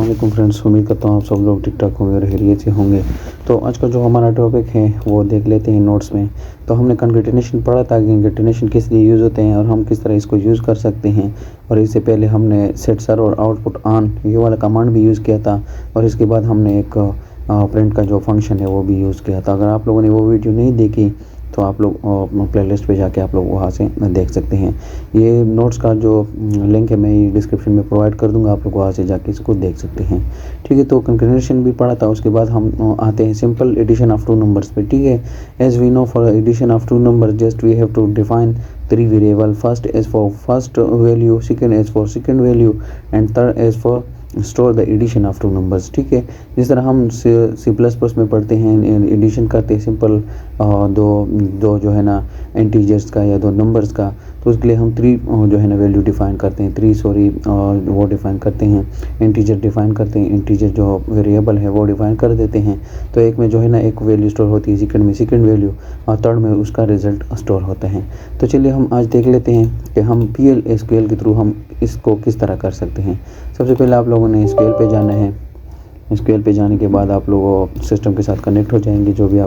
अस्सलाम वालेकुम फ्रेंड्स, उम्मीद करता हूँ आप सब लोग ठीक ठाक होंगे और खैरियत से होंगे। तो आज का जो हमारा टॉपिक है वो देख लेते हैं नोट्स में। तो हमने कंकेटेनेशन पढ़ा था कि कंकेटेनेशन किस लिए यूज़ होते हैं और हम किस तरह इसको यूज़ कर सकते हैं। और इससे पहले हमने सेट सर्वर आउटपुट ऑन ये वाला कमांड भी यूज़ किया था। और इसके बाद हमने एक प्रिंट का जो फंक्शन है वो भी यूज़ किया था। अगर आप लोगों ने वो वीडियो नहीं देखी तो आप लोग प्लेलिस्ट पे जाके आप लोग वहाँ से देख सकते हैं। ये नोट्स का जो लिंक है मैं ये डिस्क्रिप्शन में प्रोवाइड कर दूंगा, आप लोग वहाँ से जाके इसको देख सकते हैं। ठीक है, तो कंकेटेनेशन भी पढ़ा था। उसके बाद हम आते हैं simple addition of two numbers पे। ठीक है, as we know for addition of two number just we have to define three variable. First is for first value, second is for second value and third is for store the addition of two numbers. ठीक है, जिस तरह हम C plus plus में पढ़ते हैं addition करते हैं सिंपल दो जो है ना इंटीजर्स का या दो नंबर्स का, तो उसके लिए हम थ्री जो है ना वैल्यू डिफ़ाइन करते हैं, वो डिफ़ाइन करते हैं, इंटीजर डिफ़ाइन करते हैं, इंटीजर जो वेरिएबल है वो डिफ़ाइन कर देते हैं। तो एक में जो है ना एक वैल्यू स्टोर होती है, सेकंड में सेकंड वैल्यू और थर्ड में उसका रिजल्ट स्टोर होता है। तो चलिए हम आज देख लेते हैं कि हम PL/SQL के थ्रू हम इसको किस तरह कर सकते हैं। सबसे पहले आप लोगों ने SQL पे जाना है। SQL पे जाने के बाद आप लोग सिस्टम के साथ कनेक्ट हो जाएंगे। जो भी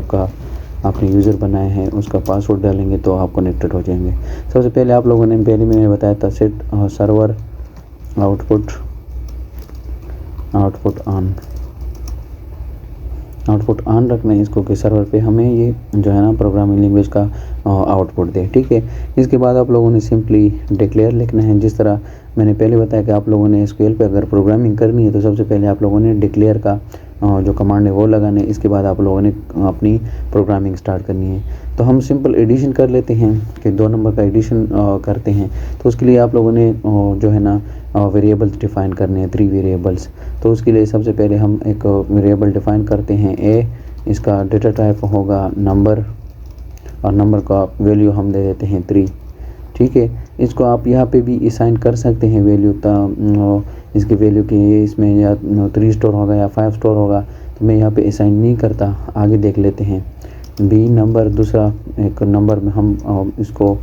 आपने यूज़र बनाए हैं उसका पासवर्ड डालेंगे तो आप कनेक्टेड हो जाएंगे। सबसे पहले आप लोगों ने पहले मैंने बताया था सेट सर्वर आउटपुट ऑन रखना है इसको कि सर्वर पे हमें ये जो है ना प्रोग्रामिंग लैंग्वेज का आउटपुट दे। ठीक है, इसके बाद आप लोगों ने सिंपली डिक्लेयर लिखना है। जिस तरह मैंने पहले बताया कि आप लोगों ने SQL पे अगर प्रोग्रामिंग करनी है तो सबसे पहले आप लोगों ने डिक्लेयर का जो कमांड है वो लगाना है। इसके बाद आप लोगों ने अपनी प्रोग्रामिंग स्टार्ट करनी है। तो हम सिंपल एडिशन कर लेते हैं कि दो नंबर का एडिशन करते हैं। तो उसके लिए आप लोगों ने जो है ना वेरिएबल्स डिफ़ाइन करने हैं, थ्री वेरिएबल्स। तो उसके लिए सबसे पहले हम एक वेरिएबल डिफ़ाइन करते हैं ए, इसका डेटा टाइप होगा नंबर और नंबर का वैल्यू हम दे देते हैं 3। ठीक है, इसको आप यहाँ पे भी असाइन कर सकते हैं वैल्यू, इसकी वैल्यू की इसमें या 3 स्टोर होगा या 5 स्टोर होगा। तो मैं यहाँ पे असाइन नहीं करता, आगे देख लेते हैं। बी नंबर, दूसरा एक नंबर में हम इसको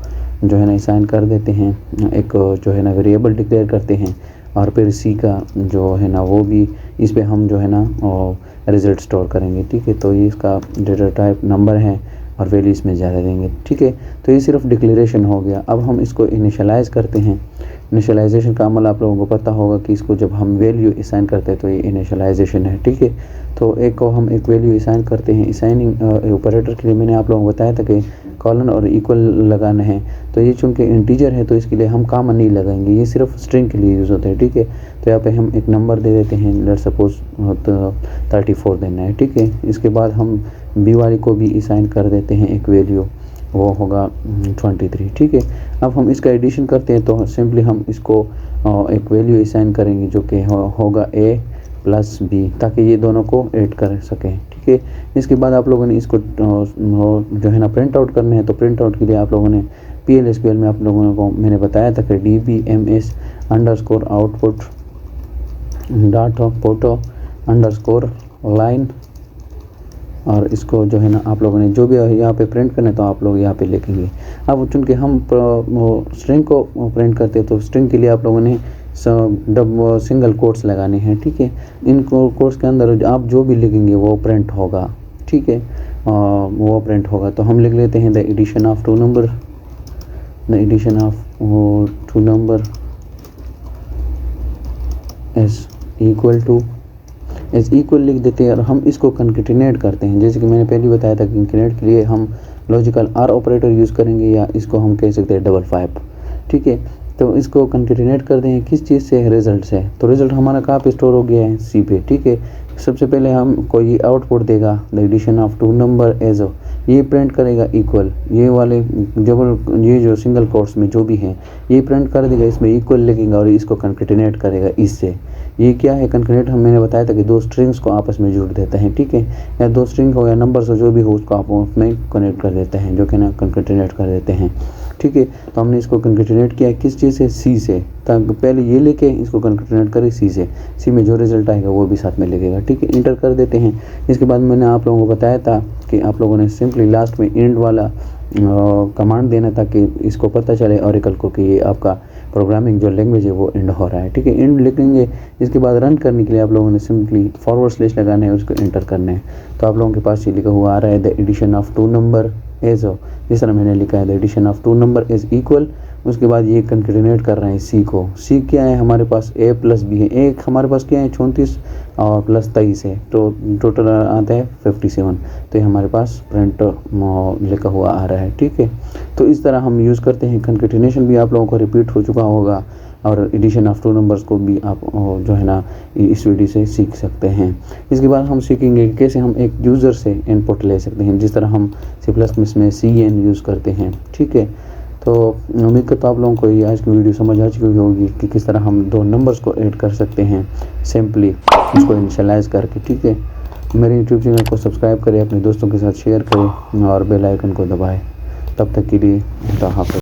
जो है ना असाइन कर देते हैं, एक जो है ना वेरिएबल डिक्लेयर करते हैं। और फिर सी का जो है ना वो भी इस पे हम जो है ना रिज़ल्ट स्टोर करेंगे। ठीक है, तो ये इसका डेटा टाइप नंबर है और वैल्यू इसमें ज़्यादा देंगे। ठीक है, तो ये सिर्फ डिक्लेरेशन हो गया। अब हम इसको इनिशियलाइज़ करते हैं। इनिशियलाइजेशन का अमल आप लोगों को पता होगा कि इसको जब हम वैल्यू असाइन करते हैं तो ये इनिशियलाइजेशन है। ठीक है, तो एक को हम एक वैल्यू असाइन करते हैं। असाइनिंग ऑपरेटर के लिए मैंने आप लोगों को बताया था कि कॉलन और इक्वल लगाना है। तो ये चूँकि इंटीजर है तो इसके लिए हम कॉमा नहीं लगाएंगे, ये सिर्फ स्ट्रिंग के लिए यूज़ होता है। ठीक है, तो यहाँ पे हम एक नंबर दे देते हैं, लेट्स सपोज 34 देना है। ठीक है, इसके बाद हम बी वाली को भी असाइन कर देते हैं एक वैल्यू, वो होगा 23। ठीक है, अब हम इसका एडिशन करते हैं तो सिंपली हम इसको एक वैल्यू असाइन करेंगे जो कि होगा A प्लस B, ताकि ये दोनों को ऐड कर सकें। ठीक है, इसके बाद आप लोगों ने इसको जो है ना प्रिंट आउट करना है। तो प्रिंट आउट के लिए आप लोगों ने PL/SQL में आप लोगों को मैंने बताया था कि DBMS underscore output dot photo underscore line, और इसको जो है ना आप लोगों ने जो भी यहाँ पे प्रिंट करना है तो आप लोग यहाँ पे लिखेंगे। अब चूँकि हम स्ट्रिंग को प्रिंट करते हैं तो स्ट्रिंग के लिए आप लोगों ने सिंगल कोट्स लगाने हैं। ठीक है, इन कोट्स के अंदर आप जो भी लिखेंगे वो प्रिंट होगा। ठीक है, वो प्रिंट होगा। तो हम लिख लेते हैं the addition of two number is equal लिख देते हैं और हम इसको कंकेटिनेट करते हैं। जैसे कि मैंने पहले बताया था, कंकेटिनेट के लिए हम लॉजिकल आर ऑपरेटर यूज़ करेंगे या इसको हम कह सकते हैं 55। ठीक है, तो इसको कंकेटिनेट कर दें किस चीज़ से, रिज़ल्ट से। तो रिज़ल्ट हमारा कहाँ पे स्टोर हो गया है, सी पे। ठीक है, सबसे पहले हम कोई आउटपुट देगा the addition of two number as ये प्रिंट करेगा इक्वल, ये वाले ये जो सिंगल कोट्स में जो भी हैं ये प्रिंट कर देगा, इसमें इक्वल लिखेगा और इसको कंकेटिनेट करेगा इससे। ये क्या है कंकेटिनेट, हम मैंने बताया था कि दो स्ट्रिंग्स को आपस में जोड़ देता है। ठीक है, या दो स्ट्रिंग हो या नंबर्स हो जो भी हो उसको आपस में कनेक्ट कर देते हैं, जो कि ना कंकेटिनेट कर देते हैं। ठीक है, तो हमने इसको कंकेटिनेट किया किस चीज़ से, सी से। ताकि पहले ये लेके इसको कंकेटिनेट करें सी से, सी में जो रिजल्ट आएगा वो भी साथ में लिखेगा। ठीक है, इंटर कर देते हैं। इसके बाद मैंने आप लोगों को बताया था कि आप लोगों ने सिंपली लास्ट में एंड वाला कमांड देना ताकि इसको पता चले ओरेकल को कि ये आपका प्रोग्रामिंग जो लैंग्वेज है वो एंड हो रहा है, ठीक है। एंड लिखेंगे, इसके बाद रन करने के लिए आप लोगों ने सिंपली फॉरवर्ड स्लैश लगाना है, उसको एंटर करना है। तो आप लोगों के पास ये लिखा हुआ आ रहा है the addition of two number as, जिस तरह मैंने लिखा है the addition of two number is equal. उसके बाद ये कंकेटिनेट कर रहे हैं सी को। सी क्या है हमारे पास, ए प्लस बी है। एक हमारे पास क्या है 34 और प्लस 23 है, तो टोटल आता है 57। तो ये हमारे पास प्रिंट लिखा हुआ आ रहा है, ठीक है। तो इस तरह हम यूज़ करते हैं। कंकेटिनेशन भी आप लोगों को रिपीट हो चुका होगा, और एडिशन ऑफ टू नंबर्स को भी आप जो है ना इस वीडियो से सीख सकते हैं। इसके बाद हम सीखेंगे कि कैसे हम एक यूज़र से इनपुट ले सकते हैं, जिस तरह हम C++ में CN यूज़ करते हैं, ठीक है। तो उम्मीद करता हूँ आप लोगों को ये आज की वीडियो समझ आ चुकी होगी कि किस तरह हम दो नंबर्स को ऐड कर सकते हैं सिंपली उसको इनिशियलाइज करके, ठीक है। मेरे यूट्यूब चैनल को सब्सक्राइब करें, अपने दोस्तों के साथ शेयर करें और बेल आइकन को दबाएं। तब तक के लिए खुदा हाफ़िज़।